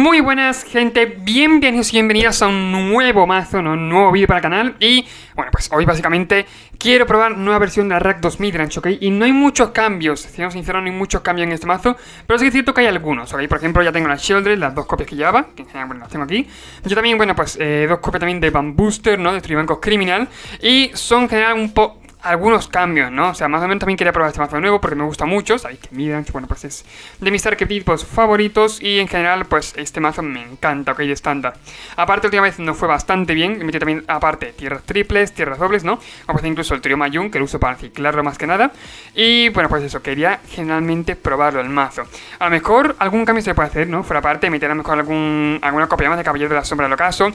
Muy buenas gente, bienvenidos y bienvenidas a un nuevo mazo, un nuevo vídeo para el canal. Y bueno, pues hoy básicamente quiero probar nueva versión de la Rack 2 Midrange, ¿ok? Y no hay muchos cambios, siendo sincero, no hay muchos cambios en este mazo, pero sí que es cierto que hay algunos, ¿ok? Por ejemplo, ya tengo la Shieldred, las dos copias que llevaba, que en general, bueno, las tengo aquí. Yo también, bueno, pues dos copias también de Van Booster, ¿no? De Tribancos Criminal. Y son en general un poco algunos cambios, ¿no? O sea, más o menos también quería probar este mazo de nuevo porque me gusta mucho. Sabéis que Midrange, bueno, pues es de mis arquetipos favoritos y en general, pues este mazo me encanta, ok, de estándar. Aparte, la última vez no fue bastante bien. Metí también, aparte, tierras triples, tierras dobles, ¿no? Vamos a incluso el trío Mayun, que lo uso para ciclarlo más que nada. Y bueno, pues eso, quería generalmente probarlo el mazo. A lo mejor algún cambio se puede hacer, ¿no? Fuera parte, meter a lo mejor alguna copia más de Caballero de la Sombra del Ocaso.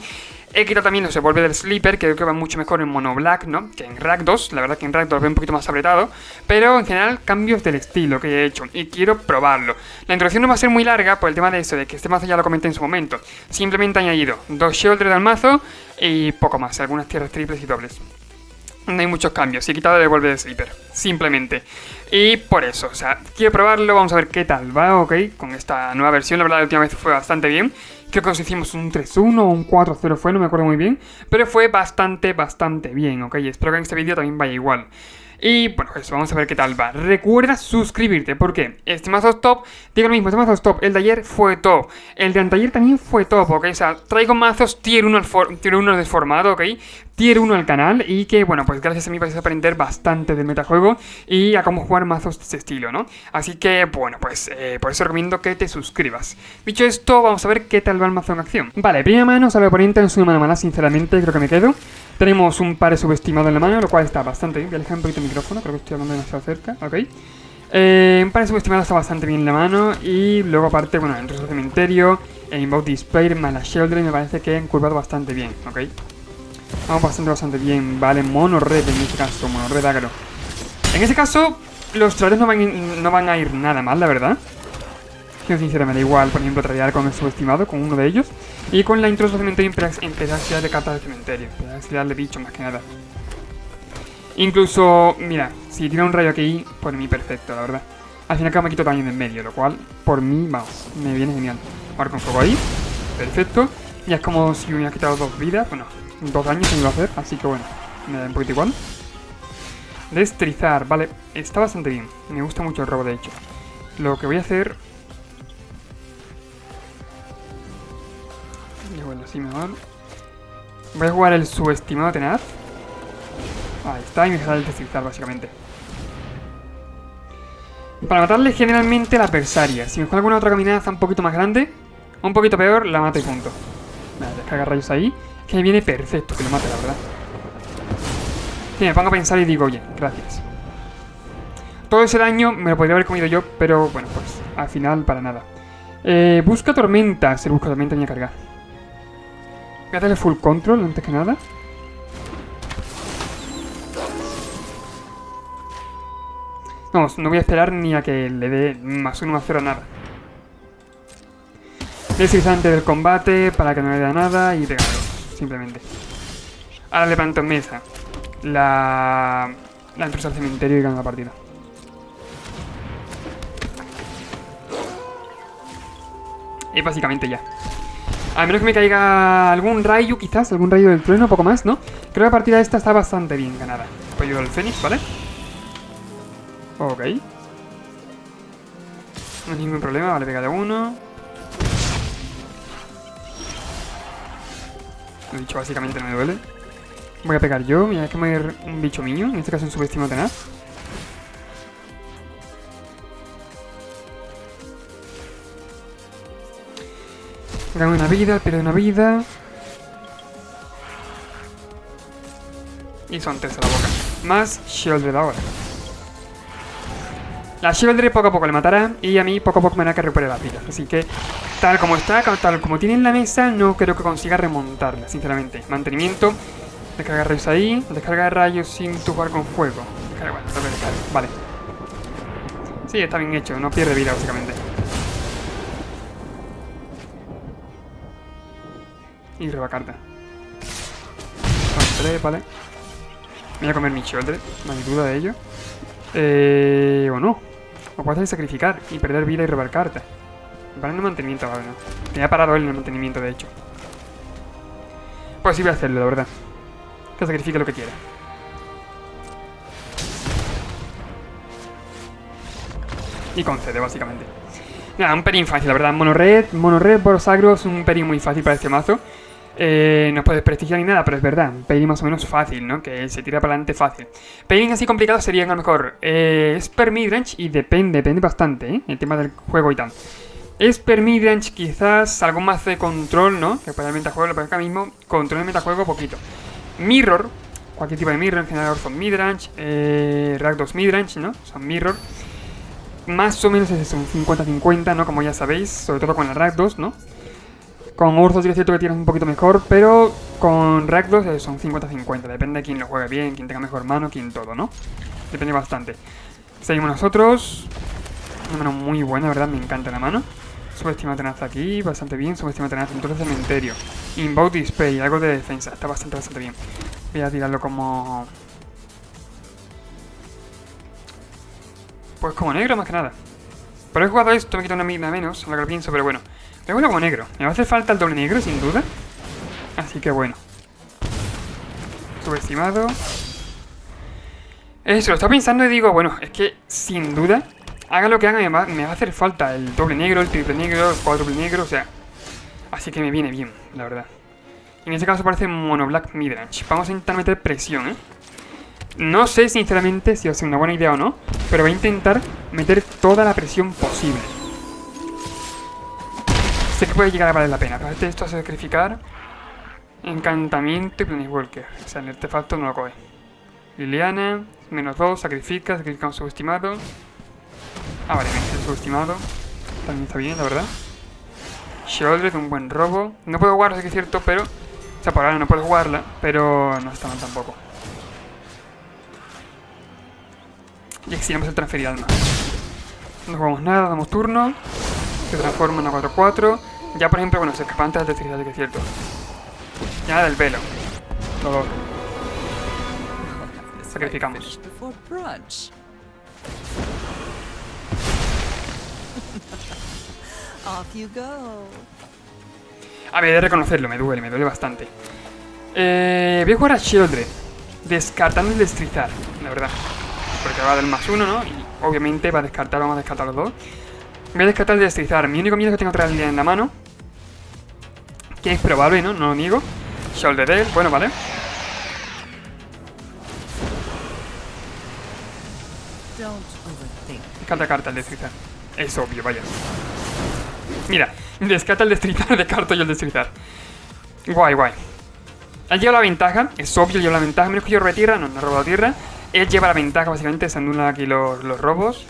He quitado también los Evolve del Sleeper, que creo que va mucho mejor en Mono Black, ¿no? Que en Rack 2. La verdad que en Rack 2 lo veo un poquito más apretado. Pero en general, cambios del estilo que he hecho. Y quiero probarlo. La introducción no va a ser muy larga por el tema de eso, de que este mazo ya lo comenté en su momento. Simplemente he añadido 2 Shieldred al mazo y poco más. Algunas tierras triples y dobles. No hay muchos cambios. He quitado el Evolve del Sleeper. Simplemente. Y por eso, o sea, quiero probarlo. Vamos a ver qué tal va, ok. Con esta nueva versión, la verdad, la última vez fue bastante bien. Creo que nos hicimos un 3-1 o un 4-0 fue, no me acuerdo muy bien. Pero fue bastante bien, ok. Espero que en este vídeo también vaya igual. Y bueno, pues vamos a ver qué tal va. Recuerda suscribirte, porque este mazo es top. Digo lo mismo, este mazo es top. El de ayer fue top. El de anteayer también fue top, ok. O sea, traigo mazos tier 1 del formato, ok. Tier 1 al canal. Y que, bueno, pues gracias a mí vais a aprender bastante del metajuego y a cómo jugar mazos de este estilo, ¿no? Así que, bueno, pues por eso recomiendo que te suscribas. Dicho esto, vamos a ver qué tal va el mazo en acción. Vale, primera mano, sale oponente, no es una mano mala, sinceramente, creo que me quedo. Tenemos un par subestimado en la mano, lo cual está bastante bien. Voy a alejar un poquito el micrófono, creo que estoy hablando demasiado cerca, ok. Un par subestimado está bastante bien en la mano. Y luego aparte, bueno, el resto del cementerio, el Invoke Display, más la Shieldred, me parece que han curvado bastante bien, ok. Vamos bastante bien, vale, Mono Red en este caso, Mono Red agro. En este caso, los tradeos no van a ir nada mal, la verdad. Yo sincero, me da igual, por ejemplo, tradear con el subestimado, con uno de ellos. Y con la intruso del cementerio empezar a tirar de cartas del cementerio. Empezar a tirarle bicho más que nada. Incluso, mira, si tira un rayo aquí, por mí perfecto, la verdad. Al fin y al cabo me quito también de en medio, lo cual, por mí, vamos, me viene genial. Ahora con fuego ahí, perfecto. Ya es como si me hubiera quitado 2 vidas, bueno, 2 daños me iba a hacer, así que bueno, me da un poquito igual. Destrizar, vale, está bastante bien. Me gusta mucho el robo, de hecho. Lo que voy a hacer... bueno, así mejor. Voy a jugar el subestimado tenaz. Ahí está, y me dejará el destrizar, básicamente. Para matarle generalmente la adversaria. Si me juega alguna otra caminaza un poquito más grande, un poquito peor, la mata y punto. Vale, descarga rayos ahí. Que me viene perfecto que lo mate, la verdad. Sí, me pongo a pensar y digo, oye, gracias. Todo ese daño me lo podría haber comido yo, pero bueno, pues al final para nada. Busca tormenta. Si busca tormenta, ni a cargar. Voy a darle full control antes que nada. Vamos, no voy a esperar ni a que le dé más 1 más 0 a nada. Deslizante del combate para que no le dé nada y regalo, simplemente. Ahora levanto en mesa la intrusa al cementerio y gano la partida. Y básicamente ya. A menos que me caiga algún rayo, quizás, algún rayo del trueno, poco más, ¿no? Creo que la partida esta está bastante bien ganada. Apoyo del Fénix, ¿vale? Ok. No hay ningún problema, vale, pega de 1. Lo he dicho, básicamente no me duele. Voy a pegar yo, mira, hay que mover un bicho mío, en este caso un subestimado tenaz. Gano una vida, pierde una vida. Y son 3 a la boca. Más Shieldred ahora. La Shieldred poco a poco le matará. Y a mí poco a poco me hará que recupere las vidas. Así que, tal como está, tal como tiene en la mesa, no creo que consiga remontarla, sinceramente. Mantenimiento. Descarga rayos ahí. Descarga de rayos sin jugar con fuego. Descarga, bueno, lo que descarga. Vale. Sí, está bien hecho. No pierde vida, básicamente. Y roba carta. Son 3, vale. Me voy a comer mi Shieldred, no hay duda de ello. O no. O puedes sacrificar y perder vida y robar carta. Para el mantenimiento, vale, no. Tenía parado él en el mantenimiento, de hecho. Pues sí voy a hacerlo, la verdad. Que sacrifique lo que quiera. Y concede, básicamente. Nada, un pelín fácil, la verdad. Mono-red por sagro es un pelín muy fácil para este mazo. No puedes prestigiar ni nada, pero es verdad. Un pelín más o menos fácil, ¿no? Que se tira para adelante fácil. Pelín así complicado serían a lo mejor Esper Midrange y depende bastante, ¿eh? El tema del juego y tal. Esper Midrange quizás algún mazo de control, ¿no? Que para el metajuego, pero acá mismo control de metajuego poquito. Mirror, cualquier tipo de mirror, en general son Midrange, Rakdos Midrange, ¿no? Son mirror. Más o menos es un 50-50, ¿no? Como ya sabéis, sobre todo con la Rakdos, ¿no? Con Ursos sí que es cierto que tienes un poquito mejor, pero con Rakdos son 50-50. Depende de quién lo juegue bien, quién tenga mejor mano, quién todo, ¿no? Depende bastante. Seguimos nosotros. Una mano muy buena, ¿verdad? Me encanta la mano. Subestima tenaza aquí, bastante bien. Subestima tenaza, entonces cementerio. Invoke Display, algo de defensa. Está bastante bien. Voy a tirarlo como... pues como negro más que nada. Pero he jugado esto, me quita una mina menos, a lo que lo pienso, pero bueno. Voy a jugarlo como negro. Me va a hacer falta el doble negro, sin duda. Así que bueno. Subestimado. Eso, lo estaba pensando y digo, bueno, es que sin duda, haga lo que haga, me va a hacer falta el doble negro, el triple negro, el cuádruple negro, o sea. Así que me viene bien, la verdad. En este caso parece Mono Black Midrange. Vamos a intentar meter presión, ¿eh? No sé sinceramente si va a ser una buena idea o no, pero voy a intentar meter toda la presión posible. Sé que puede llegar a valer la pena. Para esto a sacrificar encantamiento y Planewalker. O sea, el artefacto no lo coge. Liliana, -2, sacrificamos subestimado. Ah, vale, el subestimado. También está bien, la verdad. Shieldred, un buen robo. No puedo jugarla, sé que es cierto, pero... o sea, por ahora no puedo jugarla, pero no está mal tampoco. Y exiliamos el transferir alma. No jugamos nada, damos turno. Se transforma en una 4-4. Ya, por ejemplo, bueno, se escapa antes de electricidad, que es cierto. Ya del velo. Todo. Sacrificamos. A ver, he de reconocerlo, me duele bastante. Voy a jugar a Shieldred, descartando el destrizar, la verdad. Porque va del +1, ¿no? Y obviamente va a descartar, vamos a descartar los dos. Voy a descartar el destrizar. Mi único miedo es que tengo otra línea en la mano. Que es probable, ¿no? No lo niego. Shoulder, bueno, vale. Descarta carta el destrizar. Es obvio, vaya. Mira, descarta el destrizar, descarto yo el destrizar. Guay. Él lleva la ventaja, es obvio, lleva la ventaja. Menos que yo robe tierra, no he robado tierra. Él lleva la ventaja, básicamente, se anulan aquí los robos.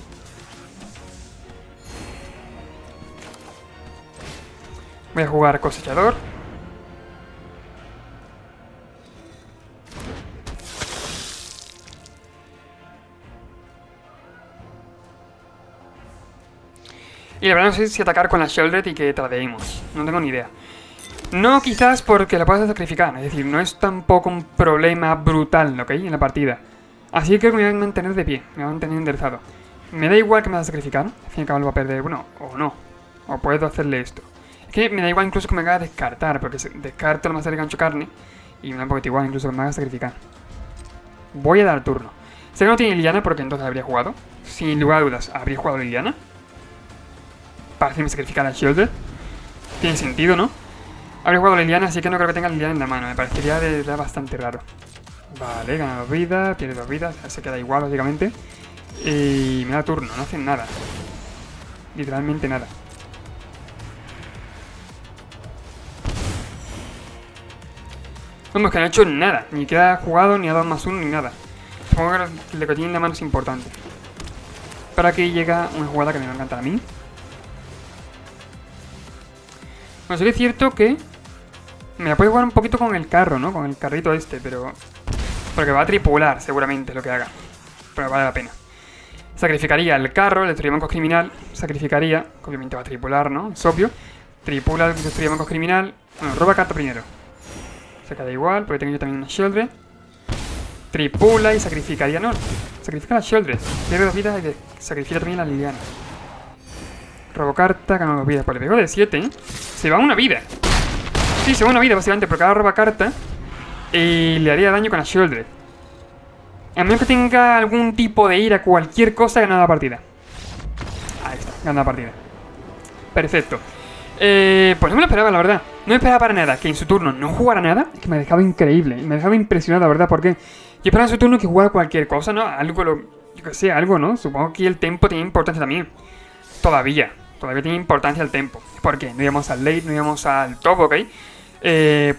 Voy a jugar cosechador. Y la verdad no sé si atacar con la Shieldred y que tradeemos. No tengo ni idea. No quizás porque la puedas sacrificar. Es decir, no es tampoco un problema brutal, ¿ok? En la partida. Así que creo que me voy a mantener de pie. Me voy a mantener enderezado. Me da igual que me va a sacrificar. Al fin y al cabo lo va a perder. Bueno, o no. O puedo hacerle esto. Es que me da igual incluso que me haga descartar. Porque descarto lo más de gancho carne. Y me da un poquito igual incluso que me haga sacrificar. Voy a dar turno. Sé que no tiene Liliana porque entonces habría jugado. Sin lugar a dudas, habría jugado Liliana. Para hacerme sacrificar a Shieldred. Tiene sentido, ¿no? Habría jugado Liliana, así que no creo que tenga Liliana en la mano. Me parecería de verdad bastante raro. Vale, gana 2 vidas, pierde 2 vidas. Se queda igual, básicamente. Y me da turno, no hacen nada. Literalmente nada. Vamos, que no ha hecho nada. Ni queda jugado, ni ha dado +1, ni nada. Supongo que lo que tiene en la mano es importante. Pero aquí llega una jugada que me va a encantar a mí. Bueno, sí que es cierto que me la puedo jugar un poquito con el carro, ¿no? Con el carrito este, pero... porque va a tripular, seguramente, lo que haga. Pero vale la pena. Sacrificaría el carro, el destruir bancos criminal. Sacrificaría, obviamente va a tripular, ¿no? Es obvio. Tripula el destruir bancos criminal. Bueno, roba carta primero. Se queda igual, porque tengo yo también una Shieldred. Tripula y sacrificaría, no. Sacrifica la Shieldred. Pierde 2 vidas y sacrifica también la Liliana. Robo carta, ganamos vida. Pues le pego de 7, ¿eh? Se va una vida. Sí, se va una vida básicamente por cada roba carta. Y le haría daño con la Shieldred. A menos que tenga algún tipo de ira, cualquier cosa, gana la partida. Ahí está, gana la partida. Perfecto. Pues no me lo esperaba, la verdad. No me esperaba para nada que en su turno no jugara nada. Es que me dejaba increíble. Me dejaba impresionado, la verdad, porque yo esperaba en su turno que jugara cualquier cosa, ¿no? Algo, yo que sé, algo, ¿no? Supongo que el tempo tiene importancia también. Todavía tiene importancia el tempo. ¿Por qué? No íbamos al late, no íbamos al top, ¿ok?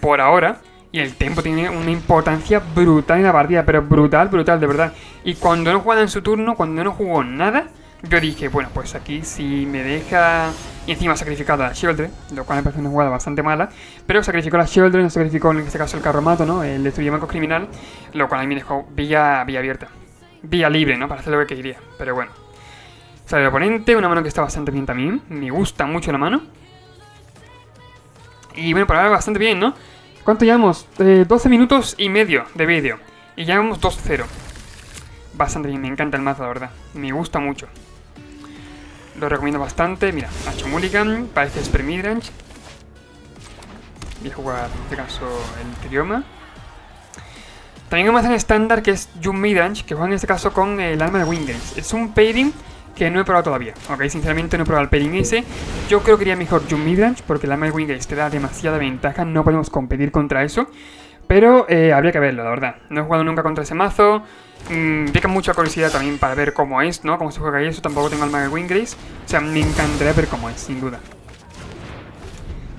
Por ahora. Y el tempo tiene una importancia brutal en la partida, pero brutal, de verdad. Y cuando no jugaba en su turno, cuando no jugó nada, yo dije, bueno, pues aquí si me deja... Y encima ha sacrificado a la Shieldred, lo cual me parece una jugada bastante mala. Pero sacrificó a la Shieldred, no sacrificó en este caso el Carromato, ¿no? El destruye banco criminal, lo cual a mí me dejó vía abierta. Vía libre, ¿no? Para hacer lo que quería, pero bueno. Sale el oponente, una mano que está bastante bien también. Me gusta mucho la mano. Y bueno, por ahora bastante bien, ¿no? ¿Cuánto llevamos? 12 minutos y medio de vídeo. Y ya vamos 2-0. Bastante bien, me encanta el mazo, la verdad. Me gusta mucho. Lo recomiendo bastante. Mira, Nacho Mulligan, parece Spare Midrange. Voy a jugar, en este caso, el Trioma. También hay un mazo en estándar que es Jump Midrange, que juega en este caso con el arma de Wingrace. Es un pairing que no he probado todavía, ok, sinceramente no he probado el pairing ese. Yo creo que iría mejor Jump Midrange porque el arma de Wingrace te da demasiada ventaja, no podemos competir contra eso. Pero habría que verlo, la verdad. No he jugado nunca contra ese mazo. Pica mucha curiosidad también para ver cómo es, ¿no? Cómo se juega y eso. Tampoco tengo arma de Wingrace. O sea, me encantaría ver cómo es, sin duda.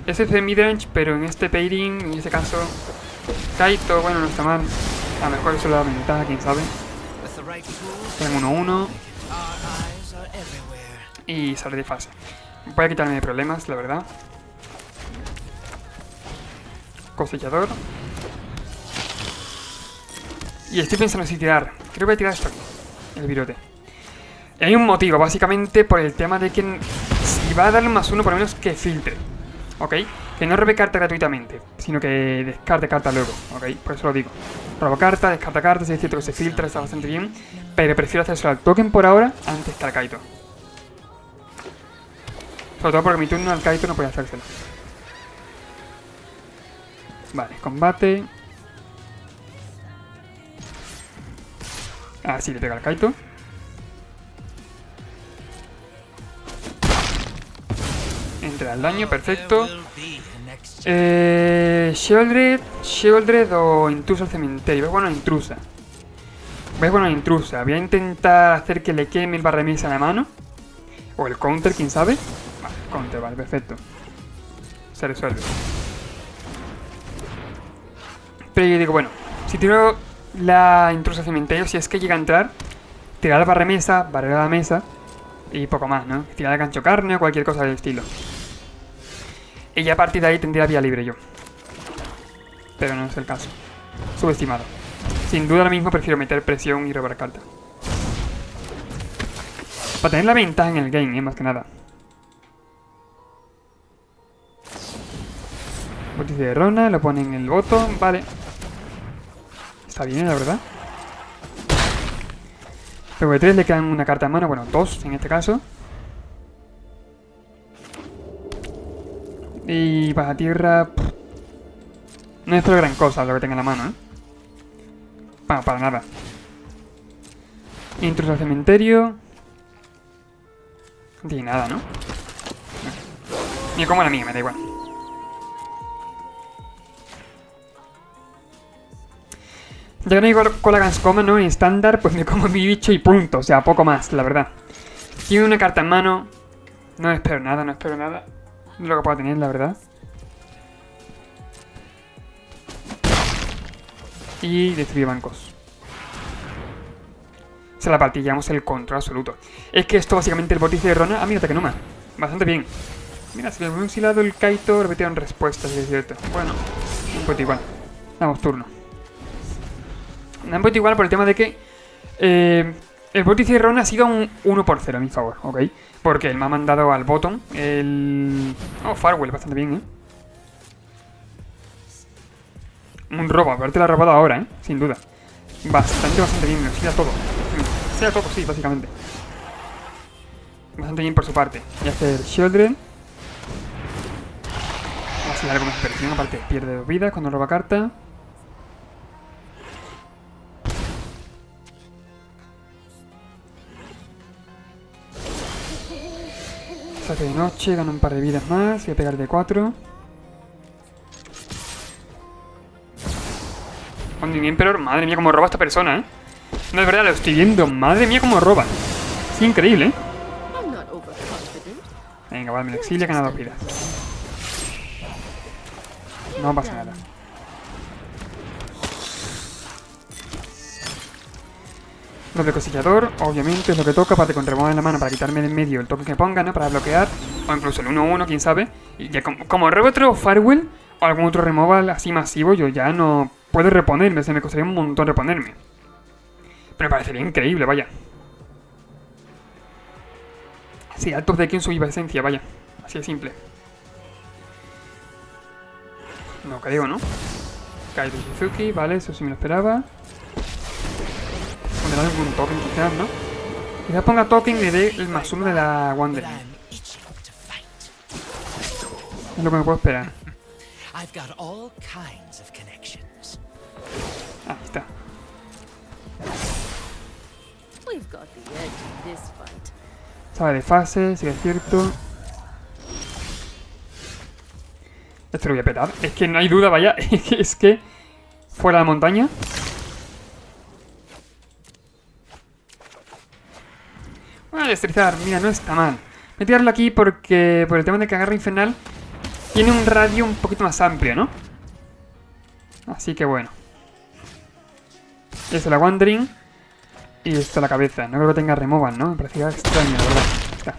Ese es de Midrange, pero en este pairing, en este caso, Kaito, bueno, no está mal. A lo mejor eso le da ventaja, quién sabe. Tengo 1-1. Y sale de fase. Voy a quitarme de problemas, la verdad. Cosechador. Y estoy pensando si tirar. Creo que voy a tirar esto aquí. El virote. Y hay un motivo, básicamente por el tema de que si va a darle un +1, por lo menos que filtre. ¿Ok? Que no robe carta gratuitamente, sino que descarte carta luego. ¿Ok? Por eso lo digo. Robo carta, descarta carta, si es cierto que se filtra, está bastante bien. Pero prefiero hacerse al token por ahora antes que al Kaito. Sobre todo porque mi turno al Kaito no puede hacérselo. Vale, combate. Ah, sí, le pega al Kaito. Entra al daño, perfecto. Shieldred o intrusa al cementerio. Voy a poner intrusa. Voy a intentar hacer que le queme el barremesa en la mano. O el counter, quién sabe. Vale, counter, vale, perfecto. Se resuelve. Pero yo digo, bueno, si tiro la intrusa al cementerio, si es que llega a entrar, tirar la barremesa, barrer a la mesa y poco más, ¿no? Tirar el gancho carne o cualquier cosa del estilo. Y ya a partir de ahí tendría vía libre yo. Pero no es el caso. Subestimado. Sin duda ahora mismo prefiero meter presión y robar carta. Para tener la ventaja en el game, más que nada. Vórtice de Rona, lo pone en el botón, vale. Está bien, la verdad. PV3 le quedan una carta en mano, bueno, 2 en este caso. Y baja tierra... No espero gran cosa lo que tenga en la mano, ¿eh? Bueno, para nada. Intruso al cementerio. No tiene nada, ¿no? Ni como la mía, me da igual. Ya que no hay con la Ganscoma, ¿no? En estándar, pues me como mi bicho y punto. O sea, poco más, la verdad. Tiene una carta en mano. No espero nada, no espero nada. Lo que puedo tener, la verdad. Y destruye bancos. Se la partillamos el control absoluto. Es que esto básicamente el vórtice de Rona... Ah, mira, Takenuma. Bastante bien. Mira, si le hemos exilado el Kaito, repitieron respuestas, es cierto. Bueno, un poquito igual. Damos turno. Un poquito igual por el tema de que... el vórtice de Rona ha sido un 1-0 a mi favor, ¿ok? Porque él me ha mandado al bottom el... Oh, Farewell, bastante bien, ¿eh? Un robo, haberte la robado ahora, ¿eh? Sin duda. Bastante bien, me exila todo. Me exila todo, sí, básicamente. Bastante bien por su parte. Voy a hacer Shieldred. Así algo más presión. Aparte pierde 2 vidas cuando roba carta. Se hace de noche, gana un par de vidas más. Voy a pegar de 4. Con Emperor, madre mía cómo roba esta persona, ¿eh? No es verdad, lo estoy viendo. Madre mía cómo roba. Es increíble, ¿eh? Venga, vale, me lo exilia, gana 2 vidas. No pasa nada. Doble cosillador, obviamente es lo que toca, aparte con remover en la mano para quitarme de en medio el token que ponga, ¿no? Para bloquear, o incluso el 1-1, quién sabe. Y ya como robo otro Farewell o algún otro removal así masivo, yo ya no puedo reponerme, me costaría un montón reponerme. Pero me parecería increíble, vaya. Sí, altos de Ken su viva esencia, vaya. Así de simple. No creo, ¿no? Kaido Shizuki, vale, eso sí me lo esperaba. Pondrá algún token quizás, ¿no? Quizás ponga token y le dé el +1 de la Wandering. Es lo que me puedo esperar. Ahí está. Sabe de fase, sí que es cierto. Esto lo voy a petar. Es que no hay duda, vaya. Es que fuera de la montaña. Voy a destrozar. Mira, no está mal. Voy a tirarlo aquí porque por el tema de que agarra infernal tiene un radio un poquito más amplio, ¿no? Así que bueno. Esta es la Wandering. Y esta la cabeza. No creo que tenga removal, ¿no? Me parecía extraño, la verdad. Está.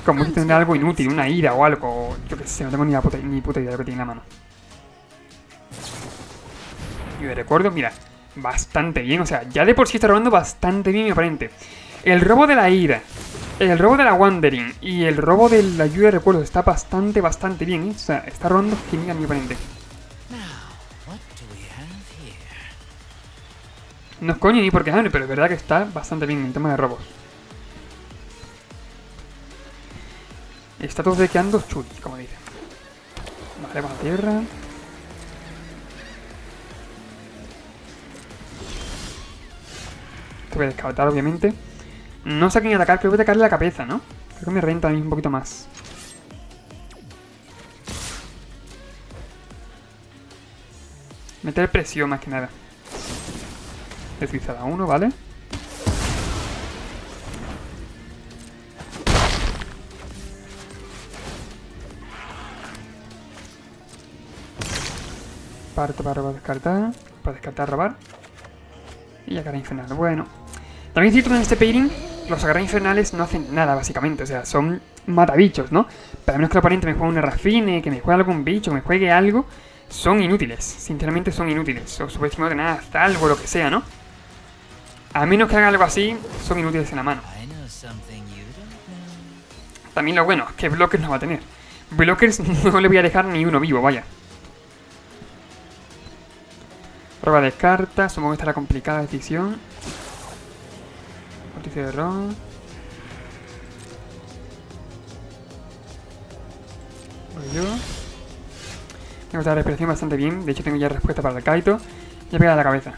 Como si tendrá algo inútil, una ira o algo. Yo qué sé, no tengo ni puta idea de lo que tiene en la mano. Y de recuerdo, mira, bastante bien. O sea, ya de por sí está robando bastante bien mi oponente. El robo de la ira, el robo de la Wandering y el robo de la lluvia de recuerdos está bastante bien, ¿eh? O sea, está robando genial mi oponente. No es coño ni porque gane, pero es verdad que está bastante bien en el tema de robos. Está todo dequeando chuli, como dicen. Vale, vamos a tierra. Te voy a descartar, obviamente. No sé a quién atacar, creo que voy a atacarle la cabeza, ¿no? Creo que me renta a mí un poquito más. Meter presión más que nada. Deslizada 1, ¿vale? Parto para descartar. Para descartar, robar. Y agarra infernal. Bueno. También es cierto que en este pairing los agarras infernales no hacen nada, básicamente. O sea, son matabichos, ¿no? Pero a menos que el oponente me juegue una Rafine, que me juegue algún bicho, que me juegue algo, son inútiles. Sinceramente son inútiles. O subestimado de nada, hasta algo, lo que sea, ¿no? A menos que haga algo así, son inútiles en la mano. También lo bueno es que blockers no va a tener. Blockers no le voy a dejar ni uno vivo, vaya. Roba de cartas, supongo que esta es la complicada decisión. Noticia de Ron. Voy yo. Tengo esta respiración bastante bien. De hecho tengo ya respuesta para el Kaito. Ya pega a la cabeza.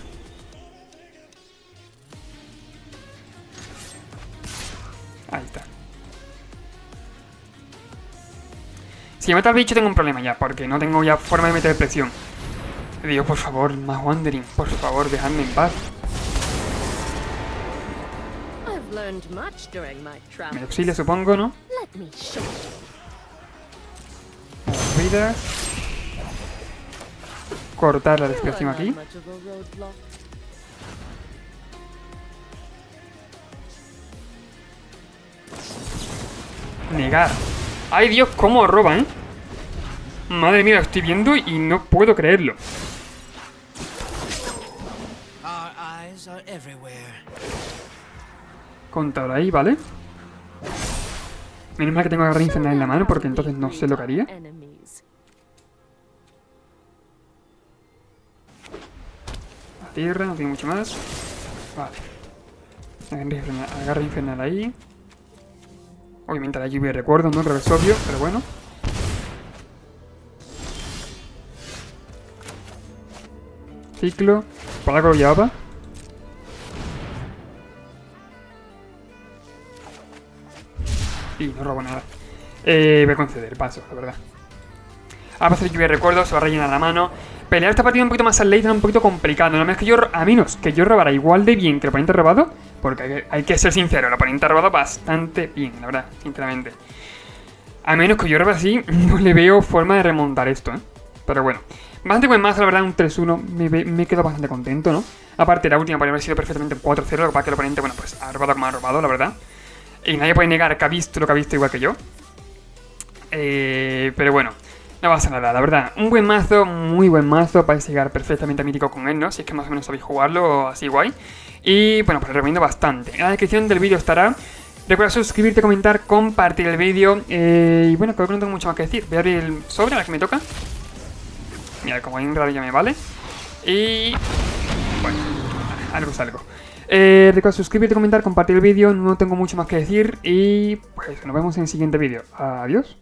Ahí está. Si me mata al bicho tengo un problema ya, porque no tengo ya forma de meter presión. Le digo, por favor, más Wandering, por favor, dejadme en paz. Me auxilia, supongo, ¿no? Vidas. Cortar la respiración aquí. Negar. ¡Ay, Dios! ¿Cómo roba, eh? Madre mía, lo estoy viendo y no puedo creerlo. Contador ahí, ¿vale? Menos mal que tengo agarrar infernal en la mano porque entonces no sé lo que haría. A tierra, no tiene mucho más. Vale. Agarra infernal ahí. Obviamente la lluvia de recuerdos, ¿no? Creo que es obvio, pero bueno. Ciclo. Por algo lo llevaba. Y no robo nada. Voy a conceder paso, la verdad. Ahora va a hacer lluvia de recuerdos, se va a rellenar la mano. Pelear esta partida un poquito más al late era un poquito complicado. A menos que yo robara igual de bien que el oponente robado. Porque hay que ser sincero, el oponente ha robado bastante bien, la verdad, sinceramente. A menos que yo robe así, no le veo forma de remontar esto, ¿eh? Pero bueno. Bastante buen mazo, la verdad, un 3-1. Me quedo bastante contento, ¿no? Aparte, la última podría haber sido perfectamente 4-0. Lo que pasa es que el oponente, bueno, pues ha robado como ha robado, la verdad. Y nadie puede negar que ha visto lo que ha visto igual que yo. Pero bueno, no pasa nada, la verdad. Un buen mazo, muy buen mazo. Vais a llegar perfectamente a mítico con él, ¿no? Si es que más o menos sabéis jugarlo así guay. Y bueno, pues lo recomiendo bastante. En la descripción del vídeo estará. Recuerda suscribirte, comentar, compartir el vídeo. Y bueno, creo que no tengo mucho más que decir. Voy a abrir el sobre a la que me toca. Mira, como hay un raro ya me vale. Y bueno, algo es algo. Recuerda suscribirte, comentar, compartir el vídeo. No tengo mucho más que decir. Y pues nos vemos en el siguiente vídeo. Adiós.